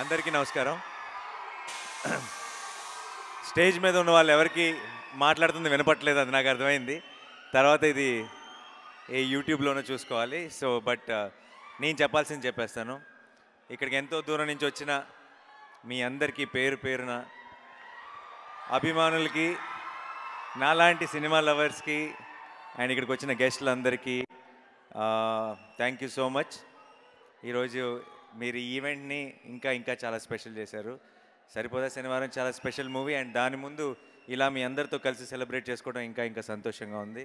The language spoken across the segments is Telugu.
అందరికీ నమస్కారం. స్టేజ్ మీద ఉన్న వాళ్ళు ఎవరికి మాట్లాడుతుంది వినపట్లేదు, అది నాకు అర్థమైంది. తర్వాత ఇది ఏ యూట్యూబ్లోనో చూసుకోవాలి. సో బట్ నేను చెప్పాల్సింది చెప్పేస్తాను. ఇక్కడికి ఎంతో దూరం నుంచి వచ్చిన మీ అందరికీ పేరు పేరున అభిమానులకి, నాలాంటి సినిమా లవర్స్కి అండ్ ఇక్కడికి వచ్చిన గెస్టులందరికీ థ్యాంక్ యూ సో మచ్. ఈరోజు మీరు ఈ ఈవెంట్ని ఇంకా ఇంకా చాలా స్పెషల్ చేశారు. సరిపోదా శనివారం చాలా స్పెషల్ మూవీ, అండ్ దాని ముందు ఇలా మీ అందరితో కలిసి సెలబ్రేట్ చేసుకోవడం ఇంకా ఇంకా సంతోషంగా ఉంది.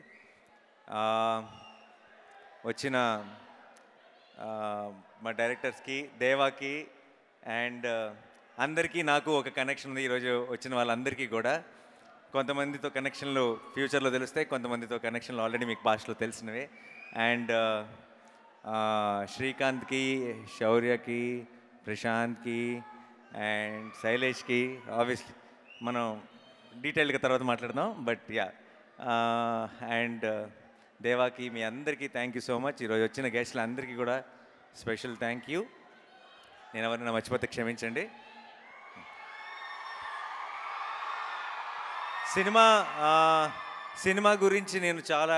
వచ్చిన మా డైరెక్టర్స్కి, దేవాకి అండ్ అందరికీ నాకు ఒక కనెక్షన్ ఉంది. ఈరోజు వచ్చిన వాళ్ళందరికీ కూడా కొంతమందితో కనెక్షన్లు ఫ్యూచర్లో తెలుస్తాయి, కొంతమందితో కనెక్షన్లు ఆల్రెడీ మీకు పాస్ట్లో తెలిసినవే. అండ్ శ్రీకాంత్కి, శౌర్యకి, ప్రశాంత్కి అండ్ శైలేష్కి ఆబ్వియస్లీ మనం డీటెయిల్గా తర్వాత మాట్లాడదాం. బట్ యా, అండ్ దేవాకి, మీ అందరికీ థ్యాంక్ యూ సో మచ్. ఈరోజు వచ్చిన గెస్టులు అందరికీ కూడా స్పెషల్ థ్యాంక్ యూ. నేను ఎవరైనా మర్చిపోతే క్షమించండి. సినిమా గురించి నేను చాలా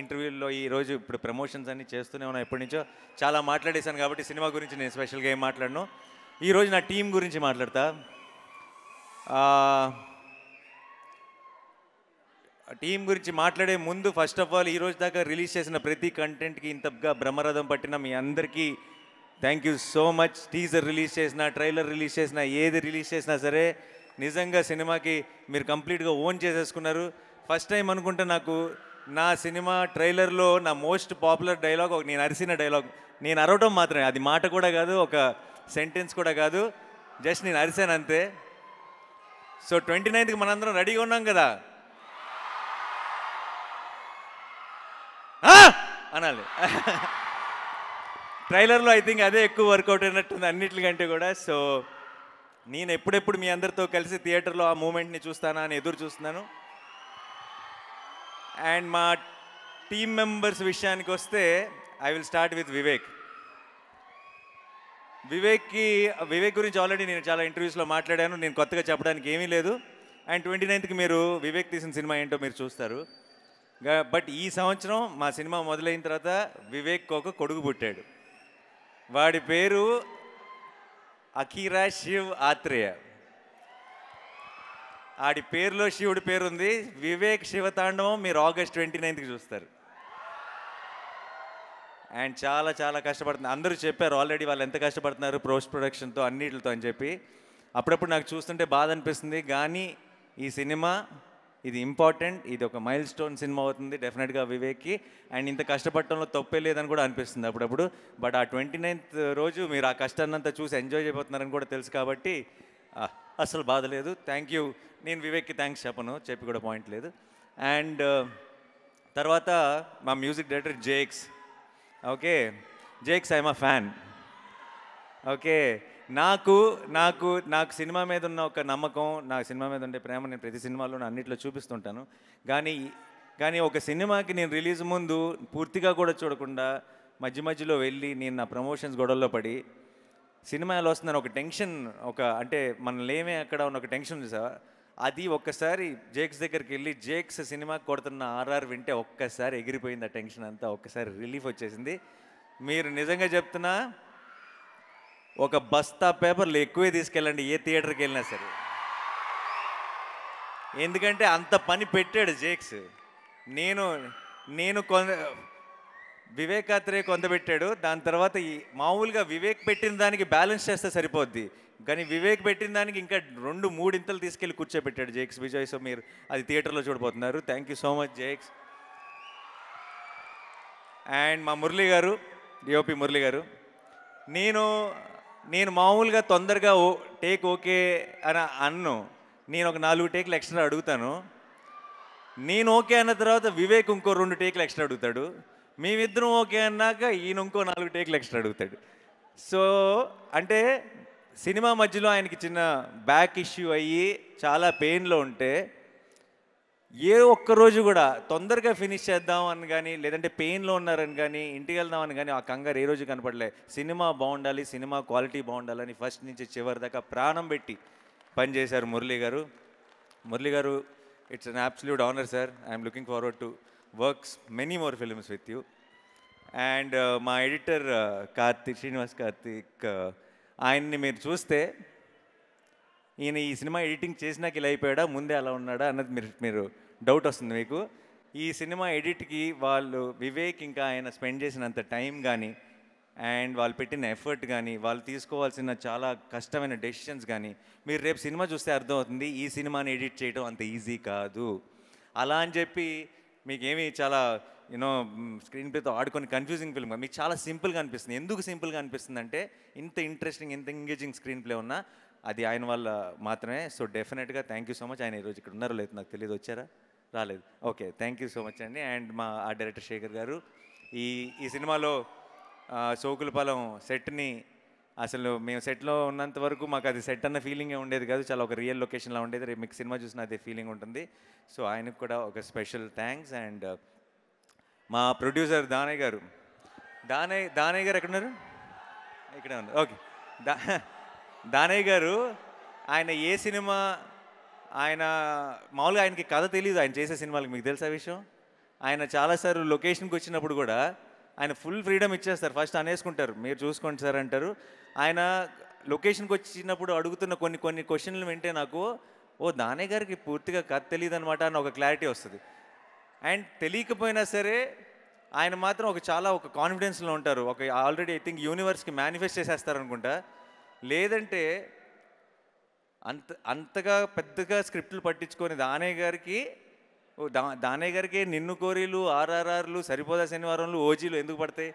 ఇంటర్వ్యూల్లో ఈరోజు ఇప్పుడు ప్రమోషన్స్ అన్నీ చేస్తూనే ఉన్నాను, ఎప్పటి నుంచో చాలా మాట్లాడేశాను. కాబట్టి సినిమా గురించి నేను స్పెషల్గా ఏం మాట్లాడను. ఈరోజు నా టీం గురించి మాట్లాడతా. టీం గురించి మాట్లాడే ముందు ఫస్ట్ ఆఫ్ ఆల్ ఈరోజు దాకా రిలీజ్ చేసిన ప్రతి కంటెంట్కి ఇంతగా బ్రహ్మరథం పట్టిన మీ అందరికీ thank you so much. Teaser release చేసిన, ట్రైలర్ రిలీజ్ చేసిన, ఏది రిలీజ్ చేసినా సరే నిజంగా సినిమాకి మీరు కంప్లీట్గా ఓన్ చేసేసుకున్నారు. ఫస్ట్ టైం అనుకుంటా నాకు నా సినిమా ట్రైలర్లో నా మోస్ట్ పాపులర్ డైలాగ్ ఒక నేను అరిసిన డైలాగ్. నేను అరవటం మాత్రమే, అది మాట కూడా కాదు, ఒక సెంటెన్స్ కూడా కాదు, జస్ట్ నేను అరిసాను అంతే. సో 29కి మనందరం రెడీగా ఉన్నాం కదా అనాలి. ట్రైలర్లో ఐ థింక్ అదే ఎక్కువ వర్కౌట్ అయినట్టుంది అన్నిటికంటే కూడా. సో నేను ఎప్పుడెప్పుడు మీ అందరితో కలిసి థియేటర్లో ఆ మూమెంట్ని చూస్తానా అని ఎదురు చూస్తున్నాను. అండ్ మా టీమ్ మెంబర్స్ విషయానికి వస్తే I will start with Vivek. Vivek గురించి ఆల్రెడీ నేను చాలా ఇంటర్వ్యూస్లో మాట్లాడాను, నేను కొత్తగా చెప్పడానికి ఏమీ లేదు. అండ్ 29కి మీరు వివేక్ తీసిన సినిమా ఏంటో మీరు చూస్తారు. బట్ ఈ సంవత్సరం మా సినిమా మొదలైన తర్వాత వివేక్ ఒక కొడుకు పుట్టాడు. వాడి పేరు అఖీరా శివ్ ఆత్రేయ. ఆడి పేరులో శివుడి పేరుంది. వివేక్ శివతాండవం మీరు ఆగస్ట్ 29కి చూస్తారు. అండ్ చాలా చాలా కష్టపడుతుంది. అందరూ చెప్పారు ఆల్రెడీ వాళ్ళు ఎంత కష్టపడుతున్నారు పోస్ట్ ప్రొడక్షన్తో అన్నిటితో అని చెప్పి. అప్పుడప్పుడు నాకు చూస్తుంటే బాధ అనిపిస్తుంది, కానీ ఈ సినిమా ఇది ఇంపార్టెంట్, ఇది ఒక మైల్ స్టోన్ సినిమా అవుతుంది డెఫినెట్గా వివేక్కి. అండ్ ఇంత కష్టపడటంలో తప్పే లేదని కూడా అనిపిస్తుంది అప్పుడప్పుడు. బట్ ఆ 29th రోజు మీరు ఆ కష్టాన్నంతా చూసి ఎంజాయ్ చేయబోతున్నారని కూడా తెలుసు, కాబట్టి అసలు బాధ లేదు. Thank you. నేను వివేక్కి థ్యాంక్స్ చెప్పి కూడా పాయింట్ లేదు. అండ్ తర్వాత మా music director Jakes. Okay Jakes, I'm a fan. Okay, నాకు నాకు నాకు సినిమా మీద ఉన్న ఒక నమ్మకం, నా సినిమా మీద ఉండే ప్రేమ నేను ప్రతి సినిమాలో అన్నింటిలో చూపిస్తుంటాను. కానీ ఒక సినిమాకి నేను రిలీజ్ ముందు పూర్తిగా కూడా చూడకుండా మధ్య మధ్యలో వెళ్ళి నేను నా ప్రమోషన్స్ గొడవల్లో పడి సినిమా ఎలా వస్తుందని ఒక టెన్షన్, అంటే మనం లేమే అక్కడ ఉన్న ఒక టెన్షన్ చూసా. అది ఒక్కసారి జేక్స్ దగ్గరికి వెళ్ళి జేక్స్ సినిమా కొడుతున్న ఆర్ఆర్ వింటే ఒక్కసారి ఎగిరిపోయింది ఆ టెన్షన్ అంతా, ఒక్కసారి రిలీఫ్ వచ్చేసింది. మీరు నిజంగా చెప్తున్నా, ఒక బస్తా పేపర్లు ఎక్కువే తీసుకెళ్ళండి ఏ థియేటర్కి వెళ్ళినా సరే, ఎందుకంటే అంత పని పెట్టాడు జేక్స్. నేను వివేకాత్రే కొంత పెట్టాడు, దాని తర్వాత మామూలుగా వివేక్ పెట్టిన దానికి బ్యాలెన్స్ చేస్తే సరిపోద్ది, కానీ వివేక్ పెట్టిన దానికి ఇంకా 2-3 ఇంతలు తీసుకెళ్ళి కూర్చోబెట్టాడు జేక్స్ విజయ్. సో మీరు అది థియేటర్లో చూడబోతున్నారు. Thank you so much Jakes. And మా మురళి గారు, డిఓపి మురళి గారు, నేను మామూలుగా తొందరగా టేక్ ఓకే అని అన్ను, నేను ఒక 4 టేకులు ఎక్స్ట్రా అడుగుతాను. నేను ఓకే అన్న తర్వాత వివేక్ ఇంకో 2 టేకులు ఎక్స్ట్రా అడుగుతాడు. మేమిద్దరం ఓకే అన్నాక ఈయన ఇంకో 4 టేకులు ఎక్స్ట్రా అడుగుతాడు. సో అంటే సినిమా మధ్యలో ఆయనకి చిన్న బ్యాక్ ఇష్యూ అయ్యి చాలా పెయిన్లో ఉంటే ఏ ఒక్కరోజు కూడా తొందరగా ఫినిష్ చేద్దాం అని కానీ, లేదంటే పెయిన్లో ఉన్నారని కానీ, ఇంటికి వెళ్దామని కానీ ఆ కంగారు ఏ రోజు కనపడలే. సినిమా బాగుండాలి, సినిమా క్వాలిటీ బాగుండాలని ఫస్ట్ నుంచి చివరి దాకా ప్రాణం పెట్టి పనిచేశారు మురళీ గారు. మురళీ గారు, it's an absolute honour sir. I'm looking forward to works many more films with you. And మా ఎడిటర్ శ్రీనివాస్ కార్తిక్, ఆయన్ని మీరు చూస్తే ఈయన ఈ సినిమా ఎడిటింగ్ చేసినాక ఇలా అయిపోయాడా, ముందే అలా ఉన్నాడా అన్నది మీరు డౌట్ వస్తుంది మీకు. ఈ సినిమా ఎడిట్కి వాళ్ళు వివేక్ ఇంకా ఆయన స్పెండ్ చేసినంత టైం కానీ, అండ్ వాళ్ళు పెట్టిన ఎఫర్ట్ కానీ, వాళ్ళు తీసుకోవాల్సిన చాలా కష్టమైన డెసిషన్స్ కానీ మీరు రేపు సినిమా చూస్తే అర్థమవుతుంది. ఈ సినిమాని ఎడిట్ చేయడం అంత ఈజీ కాదు. అలా అని చెప్పి మీకేమి చాలా యూనో స్క్రీన్ ప్లేతో ఆడుకొని కన్ఫ్యూజింగ్ ఫిల్మ్ మీకు చాలా సింపుల్గా అనిపిస్తుంది. ఎందుకు సింపుల్గా అనిపిస్తుంది అంటే ఇంత ఇంట్రెస్టింగ్, ఇంత ఎంగేజింగ్ స్క్రీన్ ప్లే ఉన్నా అది ఆయన వల్ల మాత్రమే. సో డెఫినెట్గా థ్యాంక్ యూ సో మచ్. ఆయన ఈరోజు ఇక్కడ ఉన్నారో లేదు నాకు తెలియదు, వచ్చారా? రాలేదు. Okay, thank you so much అండి. అండ్ మా ఆర్ట్ డైరెక్టర్ శేఖర్ గారు ఈ సినిమాలో సోకులపాలెం సెట్ని అసలు మేము సెట్లో ఉన్నంత వరకు మాకు అది సెట్ అన్న ఫీలింగే ఉండేది కాదు, చాలా ఒక రియల్ లొకేషన్లా ఉండేది. రేపు మీకు సినిమా చూసిన అదే ఫీలింగ్ ఉంటుంది. సో ఆయనకు కూడా ఒక స్పెషల్ థ్యాంక్స్. అండ్ మా ప్రొడ్యూసర్ దానయ్య గారు, దానయ్య గారు ఎక్కడున్నారు? ఇక్కడే ఉన్నారు. ఓకే, దానయ్య గారు, ఆయన ఏ సినిమా ఆయన మామూలుగా ఆయనకి కథ తెలియదు ఆయన చేసే సినిమాలకి, మీకు తెలుసా విషయం? ఆయన చాలాసార్లు లొకేషన్కి వచ్చినప్పుడు కూడా ఆయన ఫుల్ ఫ్రీడమ్ ఇచ్చేస్తారు. ఫస్ట్ అనేసుకుంటారు, మీరు చూసుకోండి సార్ అంటారు. ఆయన లొకేషన్కి వచ్చినప్పుడు అడుగుతున్న కొన్ని క్వశ్చన్లు వింటే నాకు దానయ్య గారికి పూర్తిగా కథ తెలియదు అనమాట అని ఒక క్లారిటీ వస్తుంది. అండ్ తెలియకపోయినా సరే ఆయన మాత్రం ఒక కాన్ఫిడెన్స్లో ఉంటారు. ఆల్రెడీ ఐ థింక్ యూనివర్స్కి మేనిఫెస్ట్ చేసేస్తారనుకుంటా. లేదంటే అంతగా పెద్దగా స్క్రిప్ట్లు పట్టించుకొని దానయ్య గారికి నిన్ను కోరీలు, ఆర్ఆర్ఆర్లు, సరిపోదా శనివారంలు, ఓజీలు ఎందుకు పడతాయి?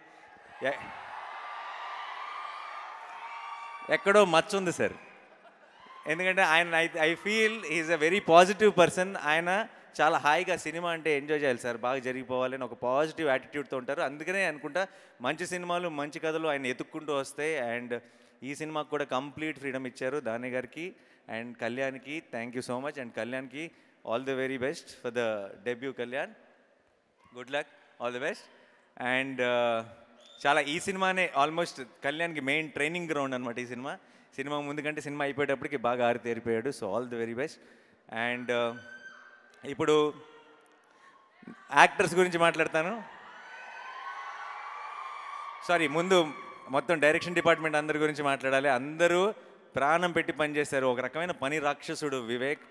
ఎక్కడో మచ్చ ఉంది సార్. ఎందుకంటే ఆయన I feel is a very positive person. ఆయన చాలా హాయిగా సినిమా అంటే ఎంజాయ్ చేయాలి సార్, బాగా జరిగిపోవాలని ఒక పాజిటివ్ యాటిట్యూడ్తో ఉంటారు. అందుకనే అనుకుంటా మంచి సినిమాలు, మంచి కథలు ఆయన ఎత్తుక్కుంటూ వస్తాయి. అండ్ ఈ సినిమాకు కూడా కంప్లీట్ ఫ్రీడమ్ ఇచ్చారు దానయ్య గారికి. అండ్ కళ్యాణ్కి thank you so much. And కళ్యాణ్కి all the very best for the debut. Kalyan, good luck, all the best. And చాలా ఈ సినిమానే ఆల్మోస్ట్ కళ్యాణ్కి మెయిన్ ట్రైనింగ్ గ్రౌండ్ అనమాట. ఈ సినిమా ముందు కంటే సినిమా అయిపోయేటప్పటికి బాగా ఆరితేరిపోయాడు. So all the very best. And ఇప్పుడు యాక్టర్స్ గురించి మాట్లాడతాను. సారీ, ముందు మొత్తం డైరెక్షన్ డిపార్ట్మెంట్ అందరి గురించి మాట్లాడాలి. అందరూ ప్రాణం పెట్టి పనిచేశారు. ఒక రకమైన పని రాక్షసుడు వివేక్.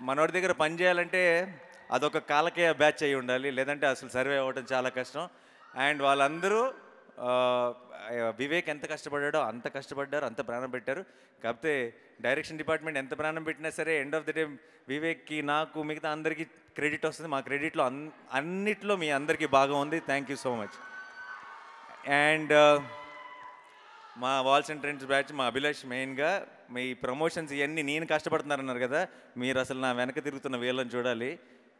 మనోడి దగ్గర పని చేయాలంటే అదొక కాలకేయ బ్యాచ్ అయి ఉండాలి, లేదంటే అసలు సర్వే అవ్వడం చాలా కష్టం. అండ్ వాళ్ళందరూ వివేక్ ఎంత కష్టపడ్డాడో అంత కష్టపడ్డారు, అంత ప్రాణం పెట్టారు. కాకపోతే డైరెక్షన్ డిపార్ట్మెంట్ ఎంత ప్రాణం పెట్టినా సరే ఎండ్ ఆఫ్ ది డే వివేక్కి, నాకు, మిగతా అందరికీ క్రెడిట్ వస్తుంది. మా క్రెడిట్లో అన్నిట్లో మీ అందరికీ బాగా ఉంది. Thank you so much. And మా వాల్స్ అండ్ ట్రెండ్స్ బ్యాచ్, మా అభిలాష్ మెయిన్గా మీ ప్రమోషన్స్ ఇవన్నీ నేను కష్టపడుతున్నారన్నారు కదా, మీరు అసలు నా వెనక తిరుగుతున్న వీళ్ళని చూడాలి.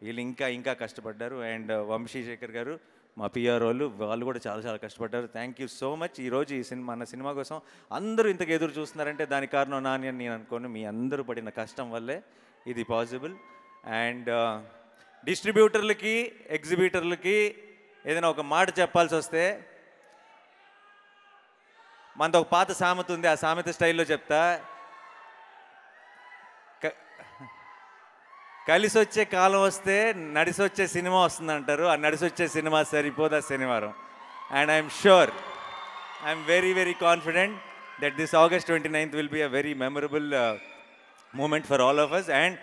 వీళ్ళు ఇంకా కష్టపడ్డారు. అండ్ వంశీశేఖర్ గారు, మా పిఆర్ వాళ్ళు కూడా చాలా కష్టపడ్డారు. Thank you so much. ఈరోజు మన సినిమా కోసం అందరూ ఇంతకు ఎదురు చూస్తున్నారంటే దానికి కారణం నాని అని నేను అనుకోను. మీ అందరూ పడిన కష్టం వల్లే ఇది పాసిబుల్. అండ్ డిస్ట్రిబ్యూటర్లకి, ఎగ్జిబిటర్లకి ఏదైనా ఒక మాట చెప్పాల్సి వస్తే, మనతో ఒక పాత సామెత ఉంది, ఆ సామెత స్టైల్లో చెప్తా. కలిసి వచ్చే కాలం వస్తే నడిసి వచ్చే సినిమా వస్తుంది అంటారు. ఆ నడిసి వచ్చే cinema Saripodhaa Sanivaaram. And I'm sure, I'm very confident that this August 29th will be a very memorable moment for all of us. And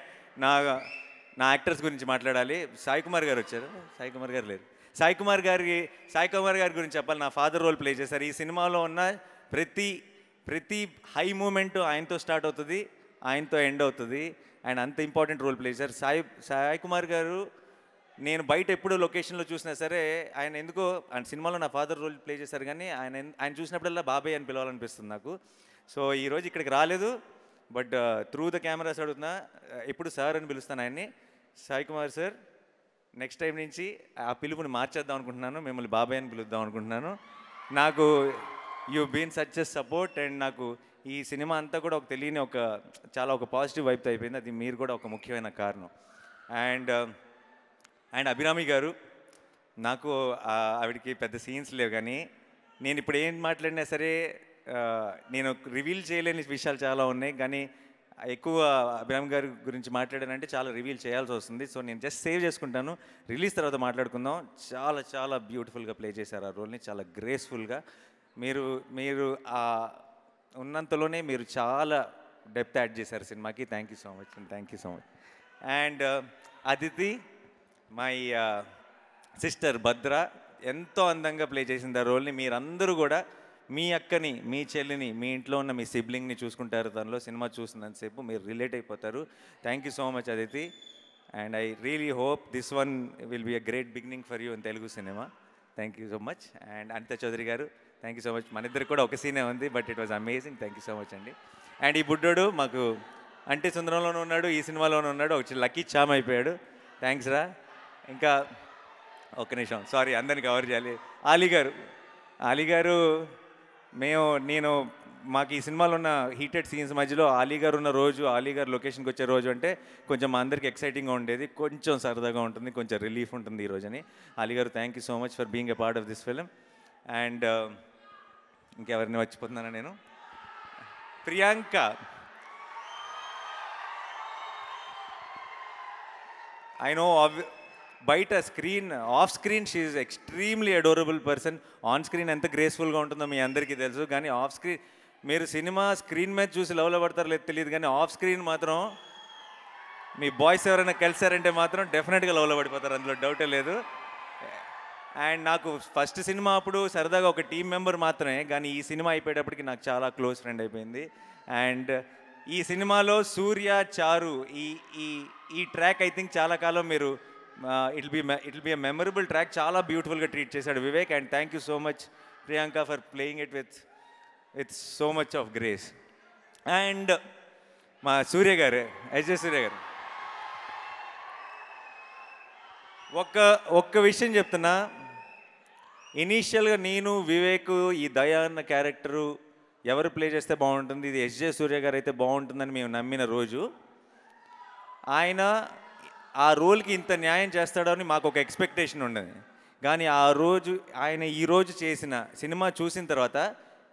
నా యాక్టర్స్ గురించి మాట్లాడాలి. సాయి కుమార్ గారు వచ్చారు. సాయి కుమార్ గారు లేరు. సాయి కుమార్ గారి గురించి చెప్పాలి. నా ఫాదర్ రోల్ ప్లే చేశారు. ఈ సినిమాలో ఉన్న ప్రతి హై మూమెంట్ ఆయనతో స్టార్ట్ అవుతుంది, ఆయనతో ఎండ్ అవుతుంది. ఆయన అంత ఇంపార్టెంట్ రోల్ ప్లే చేశారు. సాయి కుమార్ గారు నేను బయట ఎప్పుడూ లొకేషన్లో చూసినా సరే ఆయన ఎందుకో ఆయన సినిమాలో నా ఫాదర్ రోల్ ప్లే చేశారు, కానీ ఆయన చూసినప్పుడల్లా బాబాయ్ అని పిలవాలనిపిస్తుంది నాకు. సో ఈరోజు ఇక్కడికి రాలేదు, బట్ త్రూ ద కెమెరాస్ అడుగుతున్నా, ఎప్పుడు సార్ అని పిలుస్తాను ఆయన్ని. Sai Kumar sir, next time నుంచి ఆ పిలుపుని మార్చేద్దాం అనుకుంటున్నాను, మిమ్మల్ని బాబాయ్ అని పిలుద్దాం అనుకుంటున్నాను. నాకు you been such a support. And నాకు ఈ సినిమా అంతా కూడా ఒక తెలియని చాలా పాజిటివ్ వైపుతో అయిపోయింది. అది మీరు కూడా ఒక ముఖ్యమైన కారణం. అండ్ అండ్ అభిరామి గారు, నాకు ఆవిడకి పెద్ద సీన్స్ లేవు, కానీ నేను ఇప్పుడు ఏం మాట్లాడినా సరే నేను రివీల్ చేయలేని విషయాలు చాలా ఉన్నాయి, కానీ ఎక్కువ అభిరామి గారి గురించి మాట్లాడానంటే చాలా రివీల్ చేయాల్సి వస్తుంది. సో నేను జస్ట్ సేవ్ చేసుకుంటాను, రిలీజ్ తర్వాత మాట్లాడుకుందాం. చాలా చాలా బ్యూటిఫుల్గా ప్లే చేశారు ఆ రోల్ని, చాలా గ్రేస్ఫుల్గా. మీరు మీరు ఉన్నంతలోనే మీరు చాలా డెప్త్ యాడ్ చేశారు సినిమాకి. Thank you so much, thank you so much. And Aditi, my sister Bhadra, ఎంతో అందంగా ప్లే చేసింది ఆ రోల్ని. మీరందరూ కూడా మీ అక్కని, మీ చెల్లిని, మీ ఇంట్లో ఉన్న మీ సిబ్లింగ్ని చూసుకుంటారు తనలో. సినిమా చూసినంతసేపు మీరు రిలేట్ అయిపోతారు. Thank you so much Aditi. And I really hope this one will be a great beginning for you in Telugu cinema. Thank you so much. And Anitha Chowdary గారు, థ్యాంక్ యూ సో మచ్. మన ఇద్దరు కూడా ఒక సీనే ఉంది, but it was amazing. Thank you so much అండి. అండ్ ఈ బుడ్డోడు మాకు అంటే సుందరంలోనూ ఉన్నాడు, ఈ సినిమాలోనూ ఉన్నాడు, ఒక లక్కీ చామ్ అయిపోయాడు. థ్యాంక్స్ రా. ఇంకా ఒక్క నిమిషం, సారీ అందరిని కవర్ చేయాలి. ఆలీ గారు నేను మాకు ఈ సినిమాలో ఉన్న హీటెడ్ సీన్స్ మధ్యలో ఆలీ గారు ఉన్న రోజు, ఆలీ గారు లొకేషన్కి వచ్చే రోజు అంటే కొంచెం మా అందరికి ఎక్సైటింగ్గా ఉండేది, కొంచెం సరదాగా ఉంటుంది, కొంచెం రిలీఫ్ ఉంటుంది ఈ రోజుని. ఆలీ గారు, thank you so much for being a part of this film. And ఇంకెవరిని మర్చిపోతున్నానా నేను? ప్రియాంక, ఐ నో బయట screen, off screen she is extremely adorable person. On screen ఎంత గ్రేస్ఫుల్గా ఉంటుందో మీ అందరికీ తెలుసు, కానీ ఆఫ్ స్క్రీన్ మీరు సినిమా స్క్రీన్ మీద చూసి లవ్లో పడతారో లేదు తెలియదు, కానీ ఆఫ్ స్క్రీన్ మాత్రం మీ బాయ్స్ ఎవరైనా కలిసారంటే మాత్రం డెఫినెట్గా లవ్లో పడిపోతారు, అందులో డౌటే లేదు. అండ్ నాకు ఫస్ట్ సినిమా అప్పుడు సరదాగా ఒక టీం మెంబర్ మాత్రమే, కానీ ఈ సినిమా అయిపోయేటప్పటికి నాకు చాలా క్లోజ్ ఫ్రెండ్ అయిపోయింది. అండ్ ఈ సినిమాలో సూర్య, చారు ఈ ట్రాక్ ఐ థింక్ చాలా కాలం మీరు it will be a memorable track. చాలా బ్యూటిఫుల్గా ట్రీట్ చేశాడు Vivek. And thank you so much Priyanka for playing it with so much of grace. And మా సూర్య గారు, ఎస్జే సూర్య గారు, ఒక్క విషయం చెప్తున్నా. ఇనీషియల్గా నేను, వివేక్, ఈ దయా అన్న క్యారెక్టరు ఎవరు ప్లే చేస్తే బాగుంటుంది, ఇది ఎస్జే సూర్య గారు అయితే బాగుంటుందని మేము నమ్మిన రోజు, ఆయన ఆ రోల్కి ఇంత న్యాయం చేస్తాడని మాకు ఒక ఎక్స్పెక్టేషన్ ఉండేది. కానీ ఆయన ఈరోజు చేసిన సినిమా చూసిన తర్వాత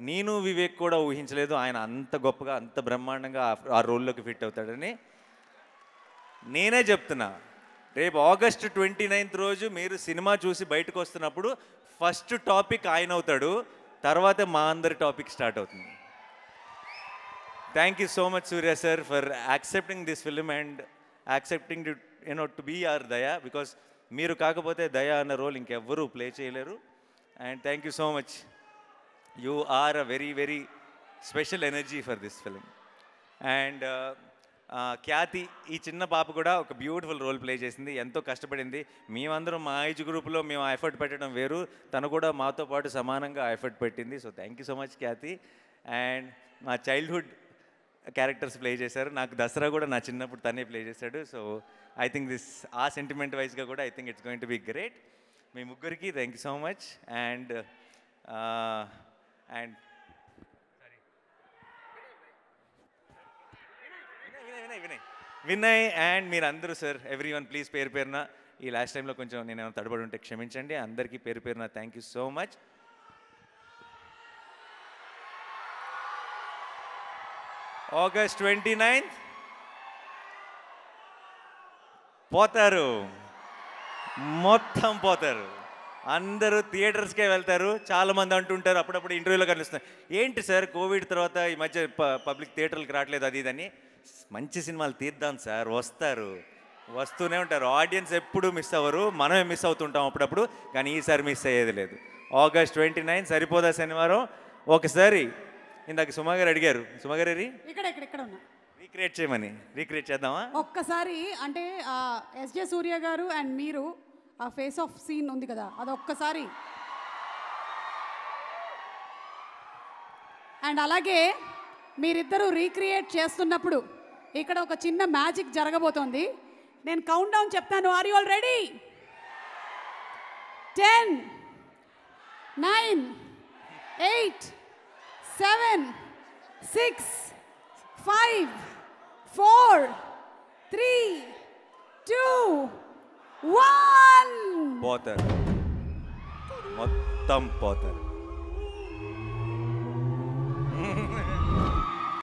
నేను, వివేక్ కూడా ఊహించలేదు ఆయన అంత గొప్పగా, అంత బ్రహ్మాండంగా ఆ రోల్లోకి ఫిట్ అవుతాడని. నేనే చెప్తున్నా, రేపు August 29th రోజు మీరు సినిమా చూసి బయటకు వస్తున్నప్పుడు ఫస్ట్ టాపిక్ ఆయన అవుతాడు, తర్వాత మా అందరి టాపిక్ స్టార్ట్ అవుతుంది. Thank you so much Surya sir for accepting this film and accepting to be our Daya, because మీరు కాకపోతే దయా అన్న రోల్ ఇంకెవ్వరూ ప్లే చేయలేరు. And thank you so much, you are a very very special energy for this film. And Khyati, ఈ చిన్న పాప కూడా ఒక బ్యూటిఫుల్ రోల్ ప్లే చేసింది, ఎంతో కష్టపడింది. మేమందరం మా ఏజ్ గ్రూప్లో మేము ఎఫర్ట్ పెట్టడం వేరు, తను కూడా మాతో పాటు సమానంగా ఎఫర్ట్ పెట్టింది. So thank you so much Khyati. And మా చైల్డ్హుడ్ క్యారెక్టర్స్ ప్లే చేశారు, నాకు దసరా కూడా నా చిన్నప్పుడు తనే ప్లే చేశాడు. సో ఐ థింక్ ఆ సెంటిమెంట్ వైజ్గా కూడా I think it's going to be great. మీ ముగ్గురికి thank you so much. And Vinay and మీరందరూ సార్, ఎవ్రీ వన్ ప్లీజ్ పేరు పేరున, ఈ లాస్ట్ టైంలో కొంచెం నేను ఏమైనా తడబడి ఉంటే క్షమించండి. అందరికీ పేరు పేరున thank you so much. August 29th పోతారు, మొత్తం పోతారు, అందరూ థియేటర్స్కే వెళ్తారు. చాలామంది అంటుంటారు, అప్పుడప్పుడు ఇంటర్వ్యూలో కనిపిస్తున్నారు, ఏంటి సార్ కోవిడ్ తర్వాత ఈ మధ్య పబ్లిక్ థియేటర్లకు రావట్లేదు అది ఇదని. మంచి సినిమాలు తీద్దాం సార్, వస్తూనే ఉంటారు. ఆడియన్స్ ఎప్పుడు మిస్ అవ్వరు, మనమే మిస్ అవుతుంటాం అప్పుడప్పుడు, కానీ ఈసారి మిస్ అయ్యేది లేదు. August 29 సరిపోదా శనివారం? ఒకసారి ఇందాక సుమా గారు అడిగారు, సుమా గారు ఇక్కడ ఉన్నా రీక్రియేట్ చేయమని, రీక్రియేట్ చేద్దామా ఒక్కసారి? అంటే ఎస్జే సూర్య గారు అండ్ మీరు ఆ ఫేస్ ఆఫ్ సీన్ ఉంది కదా, అది ఒక్కసారి. అండ్ అలాగే మీరిద్దరూ రీక్రియేట్ చేస్తున్నప్పుడు ఇక్కడ ఒక చిన్న మ్యాజిక్ జరగబోతోంది. నేను కౌంట్ డౌన్ చెప్తాను, ఆర్ యు ఆల్ రెడీ? 10, 9, 8, 7, 6, 5, 4, 3, 2 1 పోతారు, మొత్తం పోతారు.